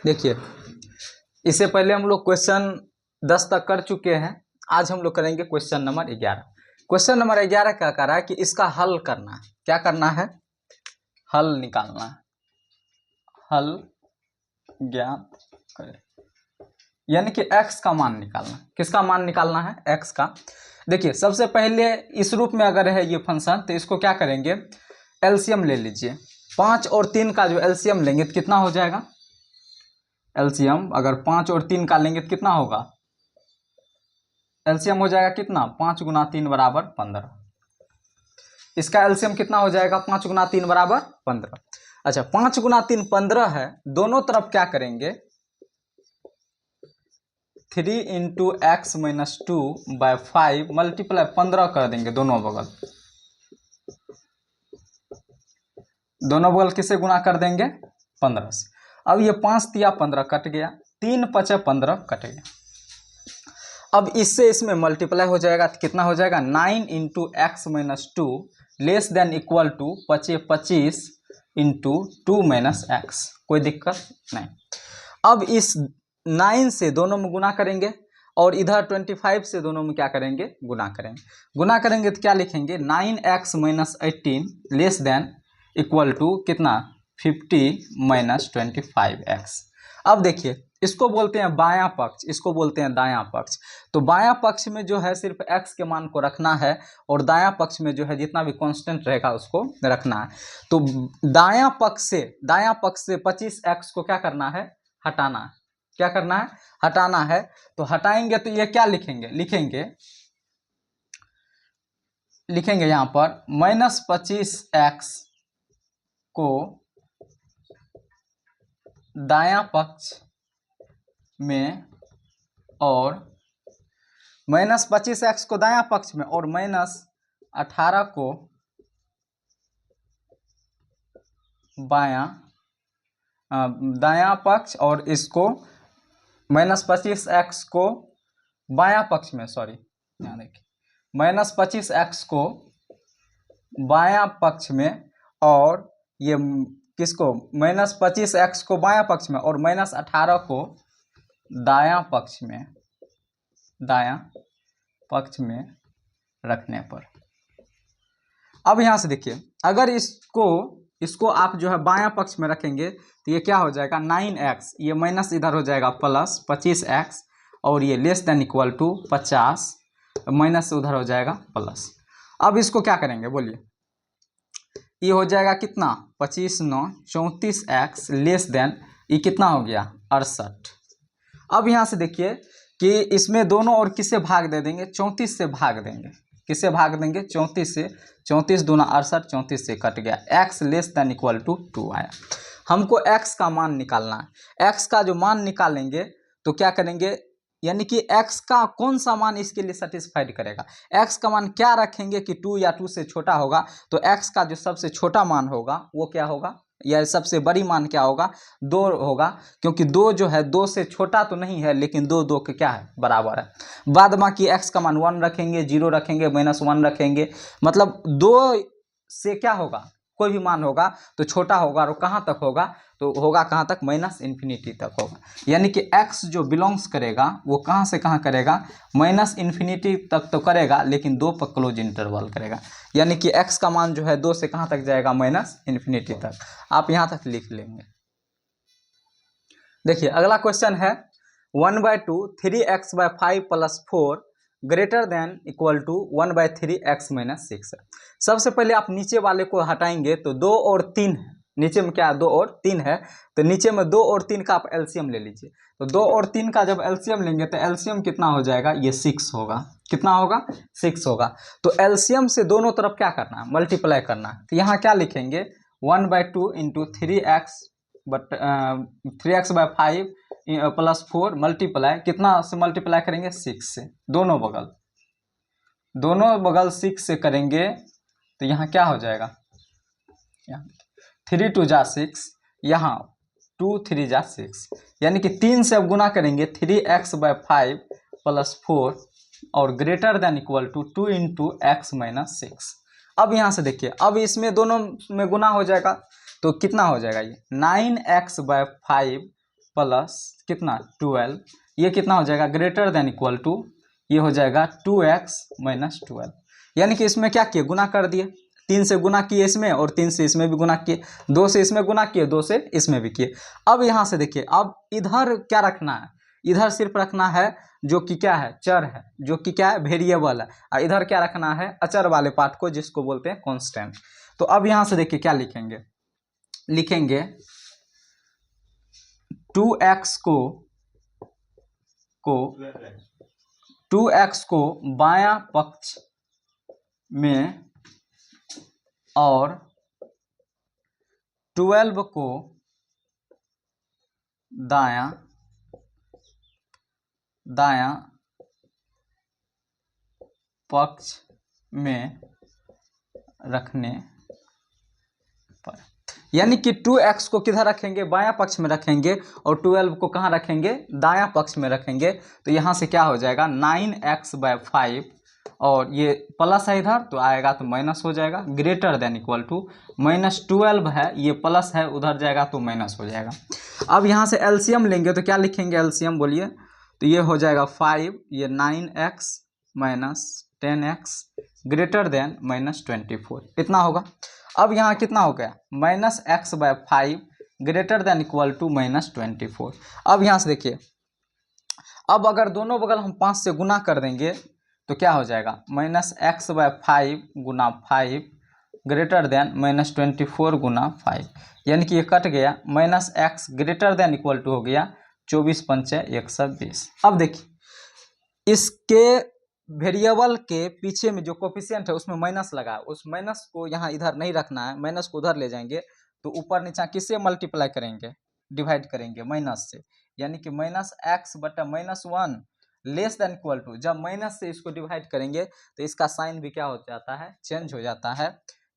देखिए, इससे पहले हम लोग क्वेश्चन 10 तक कर चुके हैं। आज हम लोग करेंगे क्वेश्चन नंबर 11। क्वेश्चन नंबर 11 क्या कर रहा है कि इसका हल करना है। क्या करना है? हल निकालना है। हल ज्ञात करें, यानी कि x का मान निकालना। किसका मान निकालना है? x का। देखिए, सबसे पहले इस रूप में अगर है ये फंक्शन तो इसको क्या करेंगे, एलसीएम ले लीजिए। 5 और 3 का जो एलसीएम लेंगे तो कितना हो जाएगा? एलसीएम अगर 5 और 3 का लेंगे तो कितना होगा? एलसीएम हो जाएगा कितना? 5 गुना 3 बराबर 15। इसका एलसीएम कितना हो जाएगा? 5 गुना 3 बराबर 15। अच्छा, 5 गुना 3 15 है। दोनों तरफ क्या करेंगे? 3 into x minus 2 by 5 multiply 15 कर देंगे दोनों बगल। दोनों बगल किसे गुना कर देंगे? 15 से। अब ये 5 तिया 15 कट गया, 3 पचे 15 कट गया। अब इससे इसमें मल्टीप्लाई हो जाएगा तो कितना हो जाएगा? 9 into x minus 2 less than equal to 25 into 2 minus x. कोई दिक्कत नहीं। अब इस 9 से दोनों में गुना करेंगे और इधर 25 से दोनों में क्या करेंगे? गुना करेंगे। गुना करेंगे तो क्या लिखेंगे? 9x minus 18 less than equal to कितना? 50 माइनस 25x। अब देखिए, इसको बोलते हैं बायां पक्ष, इसको बोलते हैं दायां पक्ष। तो बायां पक्ष में जो है सिर्फ x के मान को रखना है और दायां पक्ष में जो है जितना भी कांस्टेंट रहेगा उसको रखना है। तो दायां पक्ष से 25x को क्या करना है? हटाना है। क्या करना है? हटाना है। तो हटाएंगे तो ये क्या लिखेंगे? लिखेंगे यहां पर -25x को दायां पक्ष में और -25x को दायां पक्ष में और -18 को दायां पक्ष और इसको -25x को बायां पक्ष में, सॉरी यहाँ देखिए, -25x को बायां पक्ष में और ये किसको? -25x को बायां पक्ष में और -18 को दायां पक्ष में रखने पर। अब यहां से देखिए, अगर इसको आप जो है बायां पक्ष में रखेंगे तो ये क्या हो जाएगा? 9x, ये माइनस इधर हो जाएगा प्लस 25x और ये less than equal to 50, minus से उधर हो जाएगा प्लस। अब इसको क्या करेंगे बोलिए? ये हो जाएगा कितना? 25 9 34x लेस देन ये कितना हो गया? 68। अब यहाँ से देखिए कि इसमें दोनों और किससे भाग दे देंगे? 34 से भाग देंगे। किससे भाग देंगे? 34 से। 34 दूना 68, 34 से कट गया। x less than equal to 2 आया। हमको x का मान निकालना है। x का जो मान निकालेंगे तो क्या करेंगे, यानी कि x का कौन सा मान इसके लिए सेटिस्फाइड करेगा? x का मान क्या रखेंगे कि 2 या 2 से छोटा होगा? तो x का जो सबसे छोटा मान होगा वो क्या होगा, या सबसे बड़ी मान क्या होगा? 2 होगा, क्योंकि 2 जो है 2 से छोटा तो नहीं है लेकिन 2 2 के क्या है? बराबर है। बाद बाकी x का मान 1 रखेंगे, 0 रखेंगे, -1 रखेंगे, मतलब 2 से क्या होगा? कोई भी मान होगा तो छोटा होगा और कहाँ तक होगा? तो होगा कहाँ तक? -इन्फिनिटी तक होगा। यानी कि x जो बिलोंग्स करेगा वो कहाँ से कहाँ करेगा? -इन्फिनिटी तक तो करेगा लेकिन 2 पर क्लोज इंटरवल करेगा। यानी कि x का मान जो है 2 से कहाँ तक जाएगा? -इन्फिनिटी तक। आप यहाँ तक लिख लेंगे। देखिए, अगला क्वेश्चन है 1/2 3x/5 + 4 greater than equal to 1/3x - 6 है। सबसे पहले आप नीचे वाले को हटाएंगे तो 2 और 3 है। नीचे में क्या है? 2 और 3 है। तो नीचे में 2 और 3 का आप एलसीएम ले लीजिए। तो 2 और 3 का जब एलसीएम लेंगे तो एलसीएम कितना हो जाएगा? ये 6 होगा। कितना होगा? 6 होगा। तो एलसीएम से दोनों तरफ क्या करना है? मल्टीप्लाई करना है। तो यहाँ क्या लिखेंगे? 1/2 इंटू 3x/5 + 4 मल्टीप्लाई, कितना से मल्टीप्लाई करेंगे? 6 से। दोनों बगल 6 से करेंगे तो यहाँ क्या हो जाएगा? 3 2 जा 6, यहाँ 2 3 जा 6, यानी कि 3 से अब गुना करेंगे 3x/5 + 4 और greater than equal to 2 into x - 6। अब यहाँ से देखिए, अब इसमें दोनों में गुना हो जाएगा तो कितना हो जाएगा? ये 9x/5 प्लस कितना 12, ये कितना हो जाएगा ग्रेटर देन इक्वल टू, ये हो जाएगा 2x माइनस 12। यानी कि इसमें क्या किए, गुना कर दिए, 3 से गुना किए इसमें और 3 से इसमें भी गुना किए, 2 से इसमें गुना किए, 2 से इसमें भी किए। अब यहाँ से देखिए, अब इधर क्या रखना है, इधर सिर्फ रखना है जो कि क्या है, चर है, जो कि क्या है, वेरिएबल है। और इधर क्या रखना है, अचर वाले पार्ट को, जिसको बोलते हैं कांस्टेंट। तो अब यहाँ से देखिए क्या लिखेंगे, लिखेंगे 2x को 2x को बायां पक्ष में और 12 को दायां पक्ष में रखने पर, यानी कि 2x को किधर रखेंगे, बायां पक्ष में रखेंगे, और 12 को कहाँ रखेंगे, दायां पक्ष में रखेंगे। तो यहाँ से क्या हो जाएगा 9x/5, और ये प्लस है इधर तो आएगा तो माइनस हो जाएगा, ग्रेटर देन इक्वल टू -12 है, ये प्लस है, उधर जाएगा तो माइनस हो जाएगा। अब यहाँ से एलसीएम लेंगे तो क्या लिखेंगे, एलसीएम बोलिए, तो ये हो जाएगा 5, ये 9x minus 10x greater than -24, इतना होगा। अब यहाँ कितना हो गया, -x/5 greater than equal to -24। अब यहाँ से देखिए, अब अगर दोनों बगल हम 5 से गुना कर देंगे तो क्या हो जाएगा, -x/5 गुना 5 ग्रेटर देन -24 गुना 5, यानी कि ये कट गया, -x greater than equal to हो गया 24 पंचे 120। अब देखिए इसके वेरिएबल के पीछे में जो कोफिशिएंट है उसमें माइनस लगा, उस माइनस को यहाँ इधर नहीं रखना है, माइनस को उधर ले जाएंगे तो ऊपर नीचा किससे मल्टीप्लाई करेंगे, डिवाइड करेंगे माइनस से, यानी कि -x/-1 less than equal to, जब माइनस से इसको डिवाइड करेंगे तो इसका साइन भी क्या हो जाता है, चेंज हो जाता है।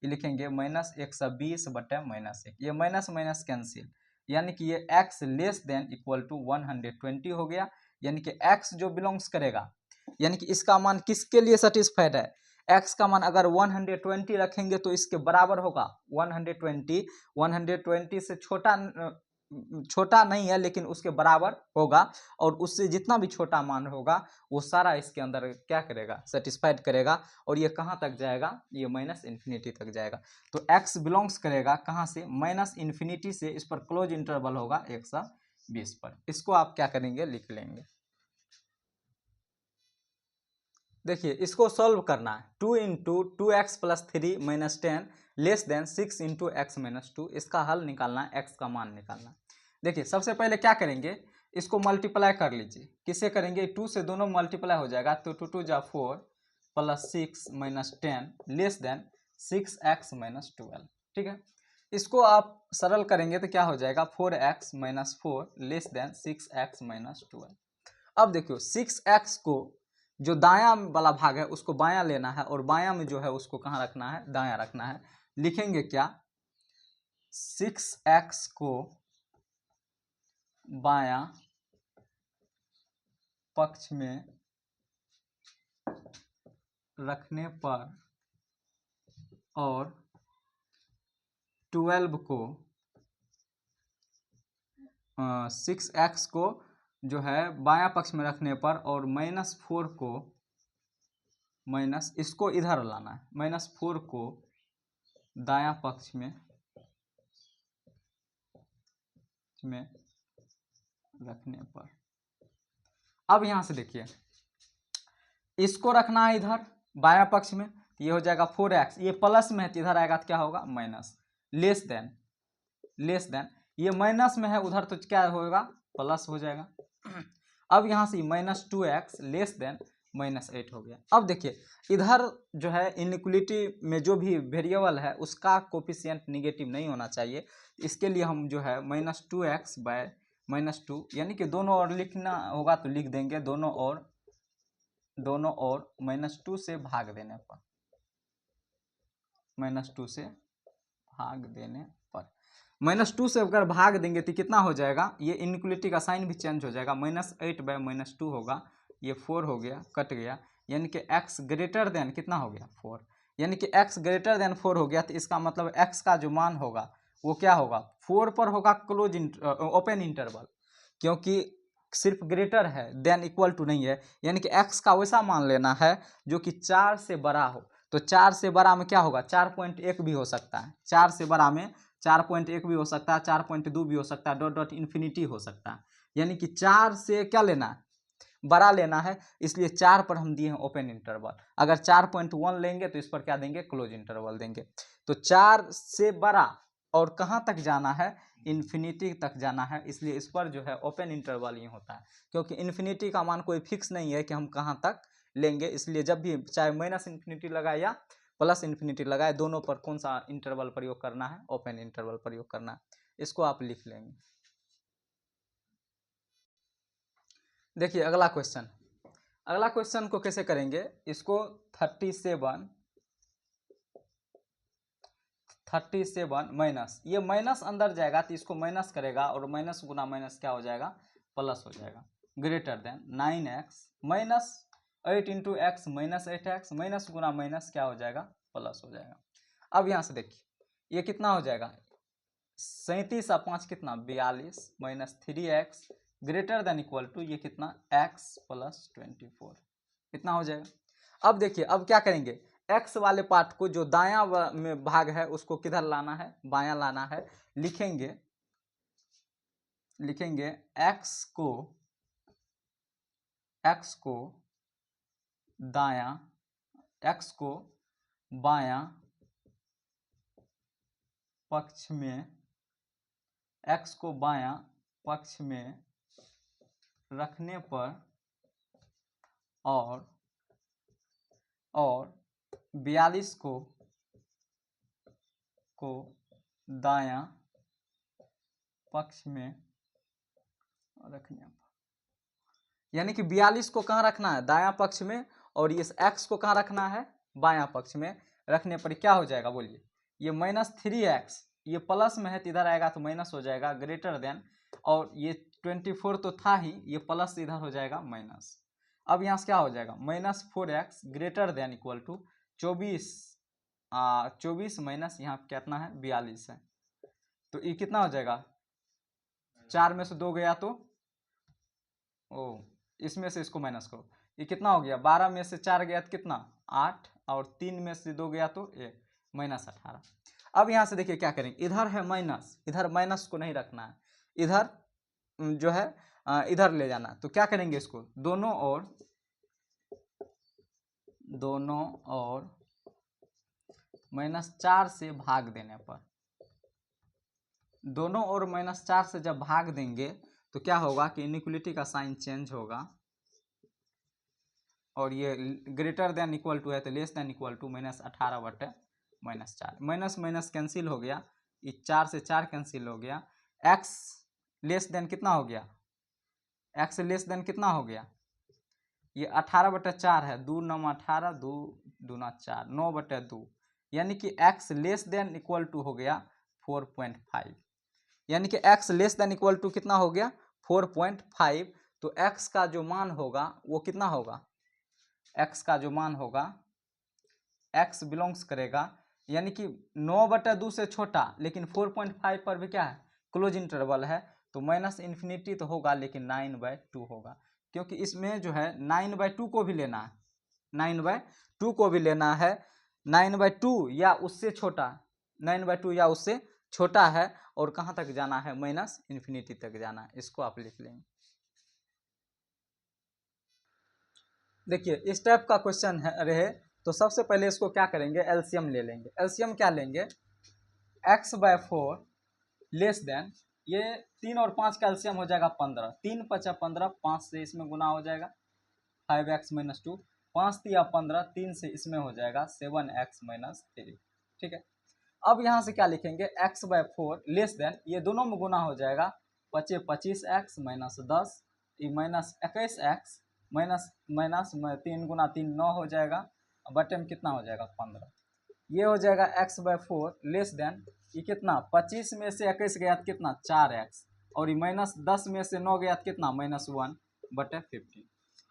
ये लिखेंगे -120/-1, ये माइनस माइनस कैंसिल, यानी कि ये x less than equal to 120 हो गया, यानी कि x जो बिलोंग्स करेगा, यानी कि इसका मान किसके लिए सेटिस्फाइड है, x का मान अगर 120 रखेंगे तो इसके बराबर होगा 120 से छोटा नहीं है लेकिन उसके बराबर होगा, और उससे जितना भी छोटा मान होगा वो सारा इसके अंदर क्या करेगा, सेटिस्फाइड करेगा, और ये कहाँ तक जाएगा, ये -∞ तक जाएगा। तो x बिलोंग्स करेगा कहाँ से, -∞ से, इस पर क्लोज इंटरवल होगा 120 पर। इसको आप क्या करेंगे, लिख लेंगे। देखिए इसको सॉल्व करना है, 2 × 2x + 3 - 10 लेस देन 6 × x - 2, इसका हल निकालना है, x का मान निकालना है। देखिए सबसे पहले क्या करेंगे, इसको मल्टीप्लाई कर लीजिए, किससे करेंगे, 2 से दोनों मल्टीप्लाई हो जाएगा, तो 2 × 2 = 4 + 6 - 10 लेस देन 6x - 12, ठीक है। इसको आप सरल करेंगे तो क्या हो जाएगा, 4x - 4 लेस देन 6x - 12। अब देखियो 6x को जो दायां वाला भाग है उसको बायां लेना है, और बायां में जो है उसको कहाँ रखना है, दायां रखना है। लिखेंगे क्या, 6x को बायां पक्ष में रखने पर और 12 को 6x को जो है बायां पक्ष में रखने पर, और -4 को इसको इधर लाना है, -4 को दायां पक्ष में रखने पर। अब यहां से देखिए इसको रखना है इधर बायां पक्ष में, ये हो जाएगा 4x, ये प्लस में है तो इधर आएगा तो क्या होगा माइनस, लेस देन ये माइनस में है उधर तो क्या होगा, प्लस हो जाएगा। अब यहाँ से -2x लेस देन -8 हो गया। अब देखिए इधर जो है इनइक्वलिटी में जो भी वेरिएबल है उसका कोफिशिएंट निगेटिव नहीं होना चाहिए, इसके लिए हम जो है -2x/-2, यानी कि दोनों ओर लिखना होगा तो लिख देंगे, दोनों ओर -2 से भाग देने पर, -2 से भाग देने पर, -2 से अगर भाग देंगे तो कितना हो जाएगा, ये इनइक्वलिटी का साइन भी चेंज हो जाएगा, -8/-2 होगा, ये 4 हो गया, कट गया, यानी कि x ग्रेटर देन कितना हो गया 4, यानी कि x ग्रेटर देन 4 हो गया, तो इसका मतलब x का जो मान होगा वो क्या होगा, 4 पर होगा, क्लोज ओपन इंटरवल, क्योंकि सिर्फ ग्रेटर है देन इक्वल टू नहीं है, यानी कि x का वैसा मान लेना है जो कि 4 से बड़ा हो। तो 4 से बड़ा में क्या होगा, 4.1 भी हो सकता है, 4 से बड़ा में 4.1 भी हो सकता है, 4.2 भी हो सकता है, डॉट डॉट इन्फिनिटी हो सकता है। यानी कि 4 से क्या लेना है, बड़ा लेना है, इसलिए 4 पर हम दिए हैं ओपन इंटरवल। अगर 4.1 लेंगे तो इस पर क्या देंगे, क्लोज इंटरवल देंगे। तो 4 से बड़ा और कहाँ तक जाना है, इन्फिनिटी तक जाना है, इसलिए इस पर जो है ओपन इंटरवल ही होता है, क्योंकि इन्फिनिटी का मान कोई फिक्स नहीं है कि हम कहाँ तक लेंगे। इसलिए जब भी चाहे माइनस इन्फिनिटी लगाए या प्लस इन्फिनिटी लगाए, दोनों पर कौन सा इंटरवल प्रयोग करना है, ओपन इंटरवल प्रयोग करना है। इसको आप लिख लेंगे। देखिए अगला क्वेश्चन, अगला क्वेश्चन को कैसे करेंगे, इसको 37 माइनस, ये माइनस अंदर जाएगा तो इसको माइनस करेगा और माइनस गुना माइनस क्या हो जाएगा, प्लस हो जाएगा। Greater than 9x minus 8 into x minus 8x minus गुना माइनस क्या हो जाएगा, प्लस हो जाएगा। अब यहाँ से देखिए ये कितना हो जाएगा, 37 और 5 कितना 42 minus 3x greater than equal to ये कितना x प्लस 24 कितना हो जाएगा। अब देखिए अब क्या करेंगे, x वाले पार्ट को जो दाया में भाग है उसको किधर लाना है, बायां लाना है। लिखेंगे x को दाया, x को बायां पक्ष में, x को बायां पक्ष में रखने पर और 42 को दायां पक्ष में रखने पर, यानी कि 42 को कहाँ रखना है, दायां पक्ष में, और इस x को कहाँ रखना है, बायां पक्ष में रखने पर क्या हो जाएगा बोलिए, ये माइनस 3x ये प्लस में है तो इधर आएगा तो माइनस हो जाएगा, ग्रेटर देन, और ये 24 तो था ही, ये प्लस इधर हो जाएगा माइनस। अब यहाँ से क्या हो जाएगा, minus 4x greater than equal to 24 minus यहाँ कितना है 42 है, तो ये कितना हो जाएगा, 4 में से 2 गया तो इसमें से इसको माइनस करो, ये कितना हो गया, 12 में से 4 गया तो कितना 8, और 3 में से 2 गया तो ये माइनस 18। अब यहाँ से देखिए क्या करेंगे, इधर है माइनस, इधर माइनस को नहीं रखना है, इधर जो है इधर ले जाना। तो क्या करेंगे, इसको दोनों ओर -4 से भाग देने पर, दोनों ओर -4 से जब भाग देंगे तो क्या होगा कि इनइक्वलिटी का साइन चेंज होगा, और ये ग्रेटर देन इक्वल टू है तो लेस देन इक्वल टू -18 बटे -4, माइनस माइनस कैंसिल हो गया, ये 4 से 4 कैंसिल हो गया, x लेस देन कितना हो गया, x लेस देन कितना हो गया, ये 18/4 है, 2 9 18, 2 दूना 4, 9/2, यानी कि x less than equal to हो गया 4.5, यानी कि x less than equal to कितना हो गया 4.5। तो x का जो मान होगा वो कितना होगा, x का जो मान होगा, x बिलोंग्स करेगा, यानी कि 9/2 से छोटा, लेकिन 4.5 पर भी क्या है, क्लोज इंटरवल है, तो माइनस इन्फिनिटी तो होगा लेकिन 9/2 होगा, क्योंकि इसमें जो है 9/2 को भी लेना है, 9/2 को भी लेना है, 9/2 या उससे छोटा, 9/2 या उससे छोटा है, और कहाँ तक जाना है, माइनस इन्फिनिटी तक जाना है। इसको आप लिख लेंगे। देखिए इस टाइप का क्वेश्चन है रहे तो सबसे पहले इसको क्या करेंगे, एलसीएम ले लेंगे। एलसीएम क्या लेंगे, x/4 लेस देन, ये 3 और 5 का एलसीएम हो जाएगा 15, 3 × 5 = 15, 5 से इसमें गुना हो जाएगा 5x - 2, 5 × 3 = 15, 3 से इसमें हो जाएगा 7x - 3, ठीक है। अब यहाँ से क्या लिखेंगे, x/4 लेस देन, ये दोनों में गुना हो जाएगा 25 25x - 10, ये -21x माइनस 3 × 3 9 हो जाएगा, बटे में कितना हो जाएगा 15, ये हो जाएगा x/4 लेस देन, ये कितना 25 में से 21 गया तो कितना 4x, और ये -10 में से 9 गया तो कितना -1/15।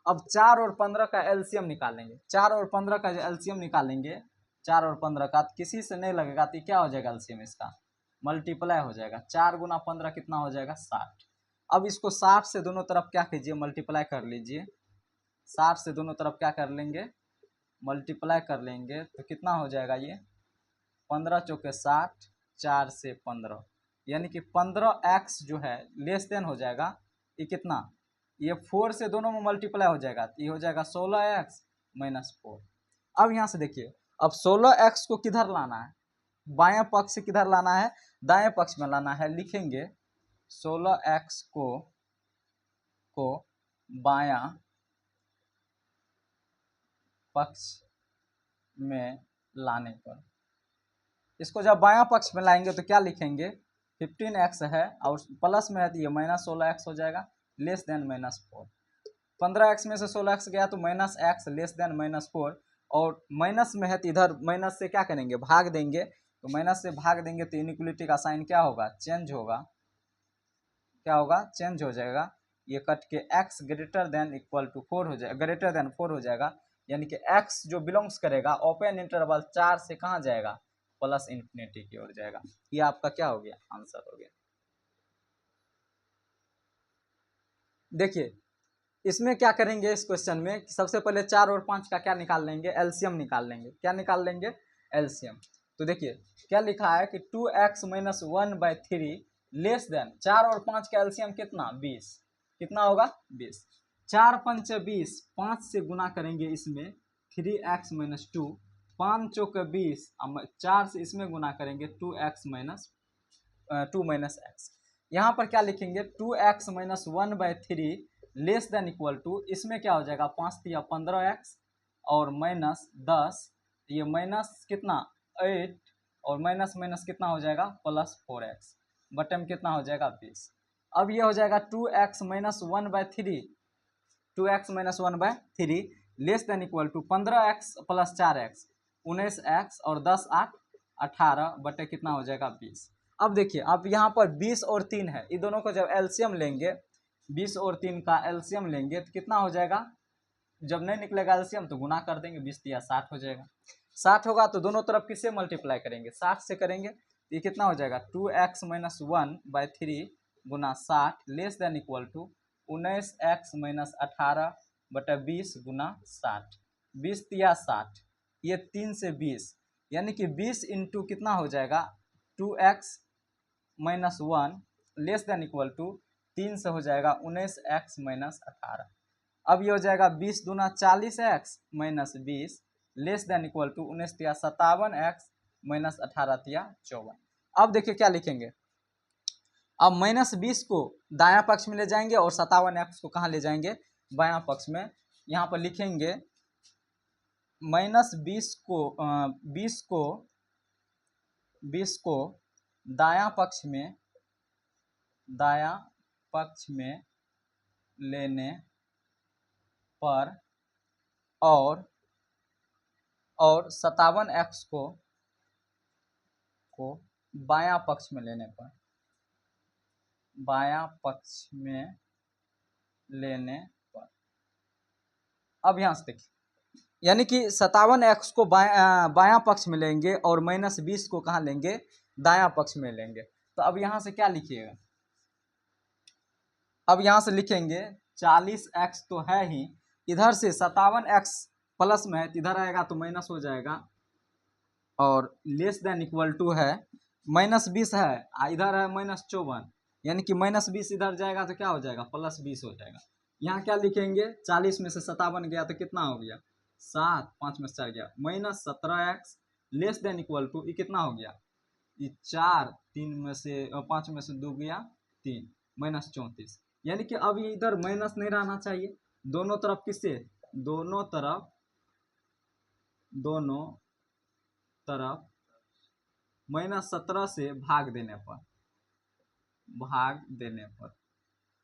अब 4 और 15 का एलसीएम निकालेंगे, 4 और 15 का एलसीएम निकालेंगे, 4 और 15 का किसी से नहीं लगेगा तो क्या हो जाएगा एलसीएम इसका, मल्टीप्लाई हो जाएगा, 4 × 15 कितना हो जाएगा 60, अब इसको 60 से दोनों तरफ क्या कीजिए, मल्टीप्लाई कर लीजिए। 60 से दोनों तरफ क्या कर लेंगे, मल्टीप्लाई कर लेंगे तो कितना हो जाएगा ये 15 चौके 60, 4 से 15, यानी कि 15x जो है लेस देन हो जाएगा ये कितना, ये 4 से दोनों में मल्टीप्लाई हो जाएगा, ये हो जाएगा 16x माइनस 4। अब यहाँ से देखिए, अब 16x को किधर लाना है, बाएं पक्ष से किधर लाना है, दाएं पक्ष में लाना है। लिखेंगे 16x को बायां पक्ष में लाने पर, इसको जब बायां पक्ष में लाएंगे तो क्या लिखेंगे, 15x है और प्लस में है तो ये माइनस 16x हो जाएगा, लेस देन माइनस 4। 15x में से 16x गया तो minus x less then minus 4, और माइनस में है तो इधर माइनस से क्या करेंगे, भाग देंगे, तो माइनस से भाग देंगे तो इनइक्वलिटी का साइन क्या होगा, चेंज होगा, क्या होगा, चेंज हो जाएगा। ये कट के x greater than equal to 4 हो जाएगा, ग्रेटर देन 4 हो जाएगा, यानी कि x जो बिलोंग्स करेगा ओपन इंटरवल 4 से कहाँ जाएगा, प्लस इन्फिनिटी की ओर जाएगा। ये आपका क्या हो गया, आंसर हो गया। देखिए इसमें क्या करेंगे, इस क्वेश्चन में सबसे पहले 4 और 5 का क्या निकाल लेंगे, एलसीएम निकाल लेंगे। क्या निकाल लेंगे, एलसीएम। तो देखिए क्या लिखा है कि 2x माइनस 1/3 लेस देन, 4 और 5 का एलसीएम कितना, 20, कितना होगा 20, 4 पंच 20, 5 से गुना करेंगे इसमें 3x माइनस 2, 5 चौक 20, 4 से इसमें गुना करेंगे 2x माइनस 2 माइनस एक्स। यहाँ पर क्या लिखेंगे 2x minus 1/3 less than equal to, इसमें क्या हो जाएगा 5 या 15x और माइनस 10, ये माइनस कितना 8 और माइनस माइनस कितना हो जाएगा प्लस 4x, बटन कितना हो जाएगा 20। अब ये हो जाएगा 2x minus 1/3, 2x minus 1/3 less than equal to 15x plus 4x 19x और 10 8 18 बटे कितना हो जाएगा 20। अब देखिए अब यहाँ पर 20 और 3 है, इन दोनों को जब एलसीएम लेंगे, 20 और 3 का एलसीएम लेंगे तो कितना हो जाएगा, जब नहीं निकलेगा एलसीएम तो गुना कर देंगे, 20 या 60 हो जाएगा। 60 होगा तो दोनों तरफ किससे मल्टीप्लाई करेंगे, 60 से करेंगे, तो ये कितना हो जाएगा 2x माइनस 1/3 गुना 60 less than equal to 19x minus 18 बटा 20 गुना 60, 20 या 60, ये 3 से 20, यानी कि 20 इंटू कितना हो जाएगा 2x minus 1 less than equal to 3 से हो जाएगा 19x माइनस 18। अब ये हो जाएगा 20 दूना 40x minus 20 less than equal to 19 या 57x माइनस 18 या 54। अब देखिए क्या लिखेंगे, अब माइनस 20 को दायां पक्ष में ले जाएंगे और 57x को कहाँ ले जाएंगे, बायां पक्ष में। यहाँ पर लिखेंगे माइनस 20 को 20 को दायां पक्ष में लेने पर और 57x को बायां पक्ष में लेने पर, बायां पक्ष में लेने पर। अब यहां से देखिए, यानी कि 57x को बायां पक्ष में लेंगे और माइनस 20 को कहाँ लेंगे, दायां पक्ष में लेंगे। तो अब यहां से क्या लिखिएगा, अब यहां से लिखेंगे 40x तो है ही, इधर से 57x प्लस में है तो इधर आएगा तो माइनस हो जाएगा, और लेस देन इक्वल टू है माइनस 20 है, इधर है माइनस 54, यानी कि माइनस 20 इधर जाएगा तो क्या हो जाएगा प्लस 20 हो जाएगा। यहाँ क्या लिखेंगे 40 में से 57 गया तो कितना हो गया 7, 5 में से 4 गया minus 17x less than equal to, ये कितना हो गया, ये 4, 3 में से 5 में से 2 गया 3 माइनस 34, यानी कि अब ये इधर माइनस नहीं रहना चाहिए, दोनों तरफ किससे, दोनों तरफ माइनस 17 से भाग देने पर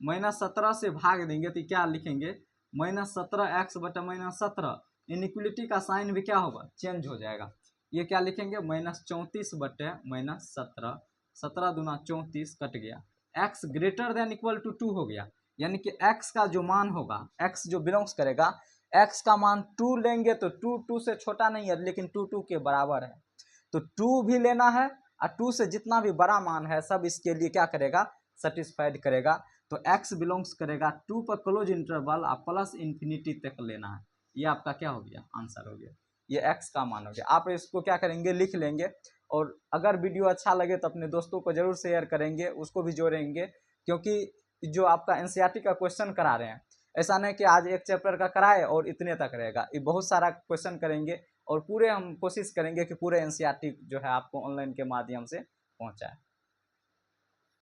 माइनस 17 से भाग देंगे तो क्या लिखेंगे माइनस 17x बटा माइनस 17, इनइक्वलिटी का साइन भी क्या होगा चेंज हो जाएगा। ये क्या लिखेंगे माइनस 34 बटे माइनस 17, 17 दूना 34 कट गया, x greater than equal to 2 हो गया, यानी कि x का जो मान होगा, x जो बिलोंग्स करेगा, x का मान 2 लेंगे तो 2 से छोटा नहीं है लेकिन 2 के बराबर है, तो 2 भी लेना है और 2 से जितना भी बड़ा मान है सब इसके लिए क्या करेगा सेटिस्फाइड करेगा। तो x बिलोंग्स करेगा 2 पर क्लोज इंटरवल आप प्लस इन्फिनिटी तक लेना है। ये आपका क्या हो गया, आंसर हो गया, ये x का मान हो गया। आप इसको क्या करेंगे, लिख लेंगे, और अगर वीडियो अच्छा लगे तो अपने दोस्तों को जरूर शेयर करेंगे, उसको भी जोड़ेंगे, क्योंकि जो आपका एनसीईआरटी का क्वेश्चन करा रहे हैं, ऐसा नहीं कि आज एक चैप्टर का कराए और इतने तक रहेगा, ये बहुत सारा क्वेश्चन करेंगे और पूरे हम कोशिश करेंगे कि पूरे एनसीईआरटी जो है आपको ऑनलाइन के माध्यम से पहुंचाए।